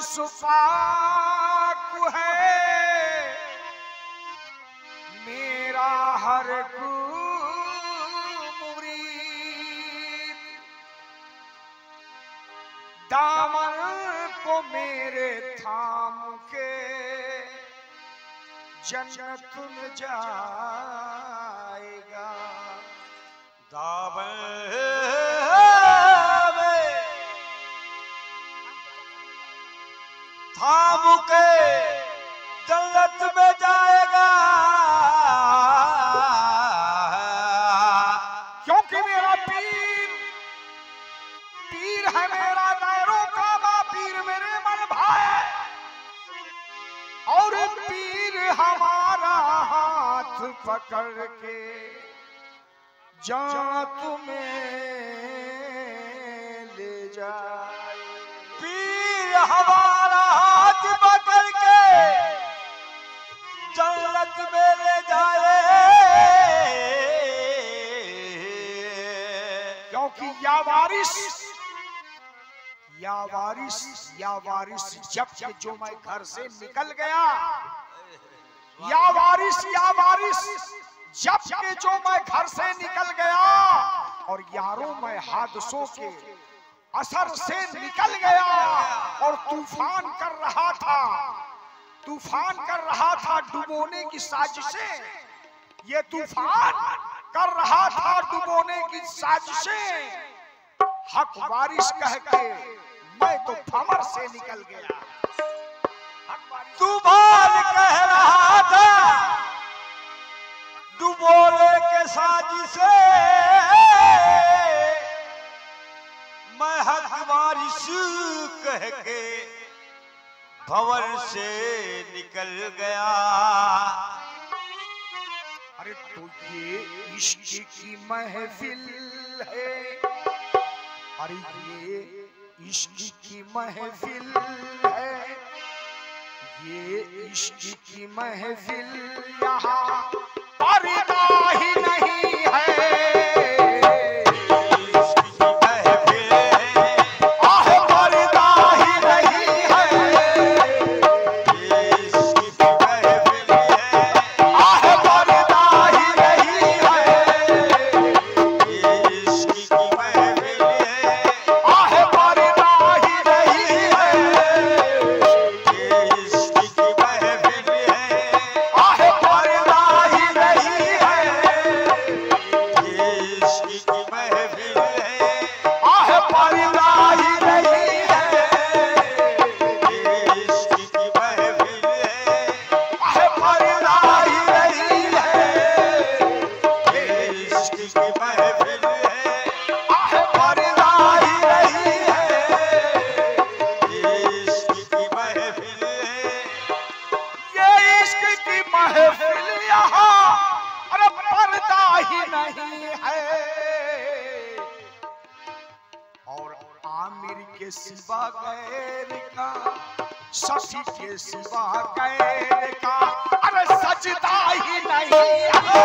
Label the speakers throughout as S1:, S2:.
S1: सुपाक है मेरा हर मुरीद, दामन को मेरे थाम के जन्नत में जाएगा।
S2: दामन थाम के जन्नत में जाएगा,
S1: क्योंकि मेरा पीर है मेरा दायरों का बा, पीर मेरे मन भाई, और पीर हमारा हाथ पकड़ के जहाँ तुम्हें ले जाए।
S2: पीर हमारा हाथ पकड़ के जन्नत में ले जाए,
S1: क्योंकि या वारिस जब से जो मैं घर से निकल गया, या वारिस जब के जो मैं घर से निकल गया, और यारों मैं हादसों के असर से निकल गया, और तूफान कर रहा था डुबोने की साजिशें, ये तूफान कर रहा था डुबोने की साजिशें, हक वारिस कह के मैं तो भंवर से निकल गया।
S2: तूफान कह रहा था डुबोने के साजिशे, मैं हक वारिस कह के भंवर से निकल गया।
S1: अरे तो ये इश्क की महफिल है, अरे ये इश्क की महफिल है, ये इश्क की महफिल यहाँ पर्दा ही नहीं है। सिवा गैर का, सखी के सिवा गैर का, अरे सजदा ही नहीं है।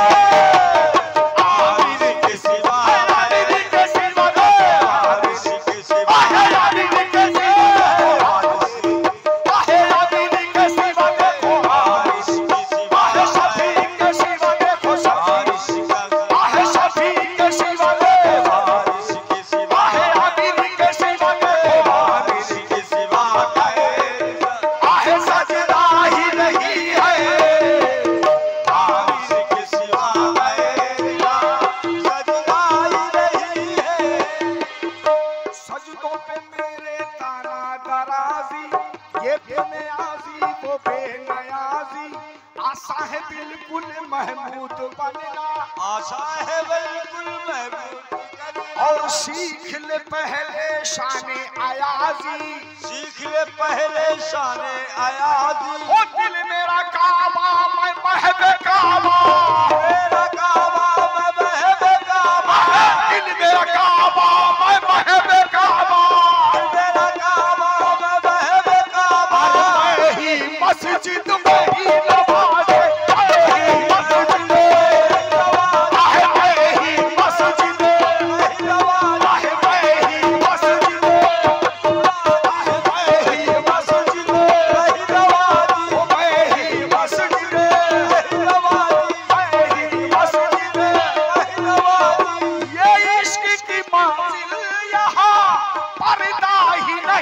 S1: महमूद बनना
S2: आशा है बिल्कुल महमूद,
S1: और सीख ले पहले शाने अयाजी,
S2: सीख ले पहले शाने अयाजी।
S1: ओ दिल मेरा काबा मैं महबे काबा,
S2: मेरा काबा मैं महबे काबा,
S1: दिल मेरा काबा मैं महबे काबा,
S2: मेरा काबा मैं महबे काबा,
S1: मैं ही मस्जिद में ही नमाज़ मस्जिद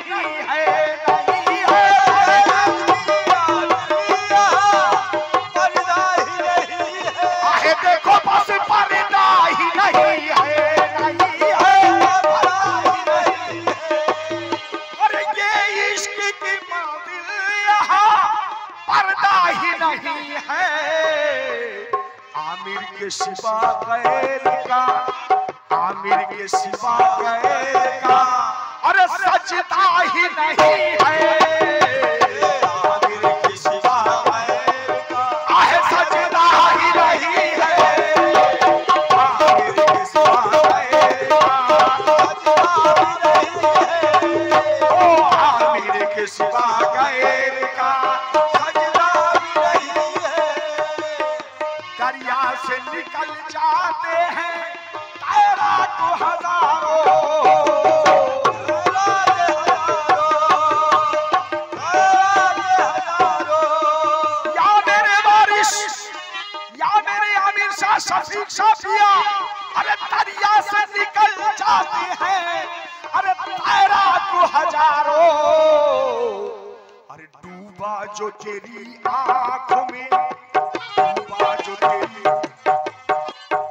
S1: नहीं है, नहीं है। आहे देखो बस पर्दा ही नहीं है, नहीं है। अरे ये इश्क की मंजिल यहाँ पर्दा ही नहीं है। आमिर के सिवा गैर का, आमिर के सिवा गैर का अरे सजदा ही नहीं है। आमिर के सिवा गैर का आहे सजदा ही नहीं है। आमिर के सिवा गैर का सजदा ही नहीं है। ओ आमिर के सिवा गैर का सजदा ही नहीं है। दरिया से निकल जाते हैं तैराक हजारों, या मेरे वारिस, या मेरे आमिर शाह शफीक साफिया, अरे दरिया से निकल जाते हैं अरे तैराक हजारों। अरे डूबा जो तेरी आंखों में, डूबा जो तेरी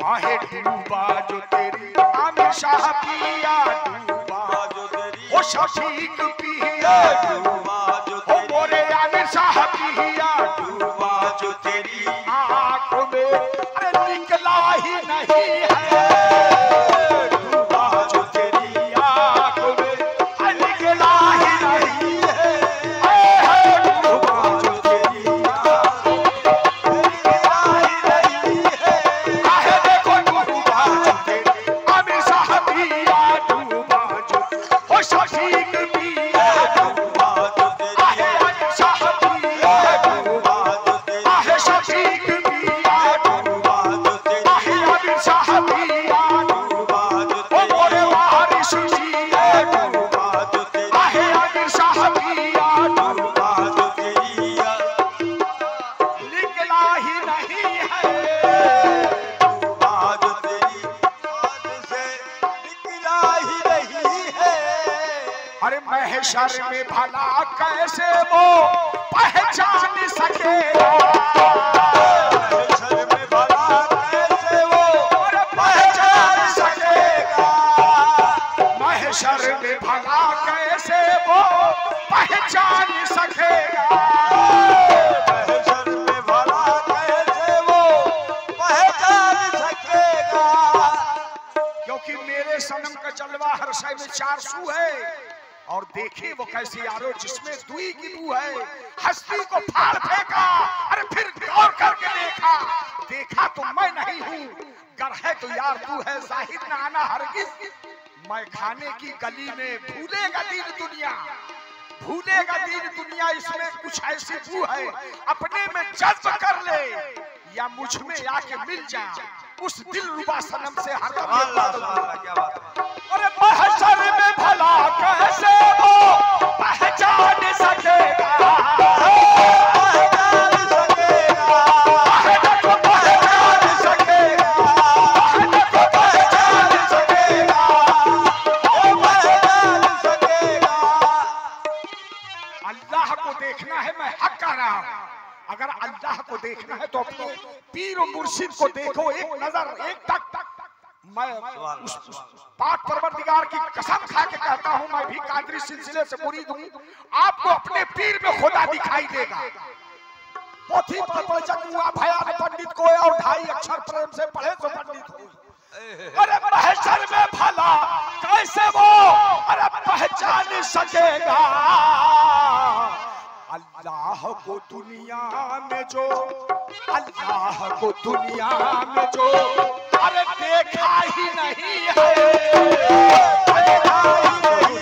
S1: आहे, डूबा जो तेरी आमिर शाह पिया, डूबा जो तेरी ओ शफीक पिया, डूबा जो तेरी ओ मोरे आमिर शाह पिया, डूबा जो तेरी आंखों में अरे निकला ही नहीं है। डूबा जो तेरी आंखों में निकला ही नहीं है। डूबा जो तेरी आंखों में निकला ही नहीं है। आहे देखो डूबा जो तेरी आमिर शाह पिया, डूबा जो ओ शफीक पिया, डूबा जो तेरी आहे आमिर शाह पिया, डूबा जो तेरी आहे शफीक पिया, डूबा जो तेरी आहे आमिर शाह पिया, डूबा जो तेरी ओ मोरे वारिस जी, डूबा जो तेरी आहे आमिर शाह पिया, डूबा जो तेरी निकला ही नहीं है। डूबा जो तेरी हाथ से निकला ही नहीं है। अरे महशर में भला कैसे वो पहचान सकेगा। महशर में भला कैसे वो पहचान सकेगा। महशर में भला कैसे वो पहचान सकेगा। महशर में भला कैसे वो पहचान सकेगा। क्योंकि मेरे सनम का जलवा हर शय में 4 सू है। और देखिए वो कैसी यारो जिसमें दुई की बू है। हस्ती को फाड़ फेंका, अरे फिर गौर करके देखा, देखा तो मैं नहीं हूँ, गर है तो यार तू है, जाहिर न आना हरगिज। मैं खाने की गली में भूलेगा दिन दुनिया, भूलेगा दिन दुनिया। इसमें कुछ ऐसी बू है, अपने में जज्ब कर ले या मुझ में आके मिल जा। उस दिलरुबा सनम से हरदम क्या बात है। अरे महशर में भला कैसे वो पहचान सकेगा। पहचान सकेगा, पहचान सकेगा, पहचान सकेगा, पहचान सकेगा। अल्लाह को देखना है, मैं हक कह रहा हूं। अगर अल्लाह को देखना है तो अपने पीर और मुर्शिद को देखो, एक नजर, एक तक। मैं उस पाक परवरदिगार की कसम खा के कहता हूं, मैं भी कादरी सिलसिले से मुरीद हूं। आपको अपने पीर में खुदा दिखाई देगा। पोथी हुआ भयान पंडित को और 2.5 अक्षर प्रेम से पढ़े तो पंडित हो। अरे महशर में भला कैसे वो अरे पहचान सकेगा। अल्लाह को दुनिया में जो, अल्लाह को दुनिया में जो अरे देखा ही नहीं है, देखा ही नहीं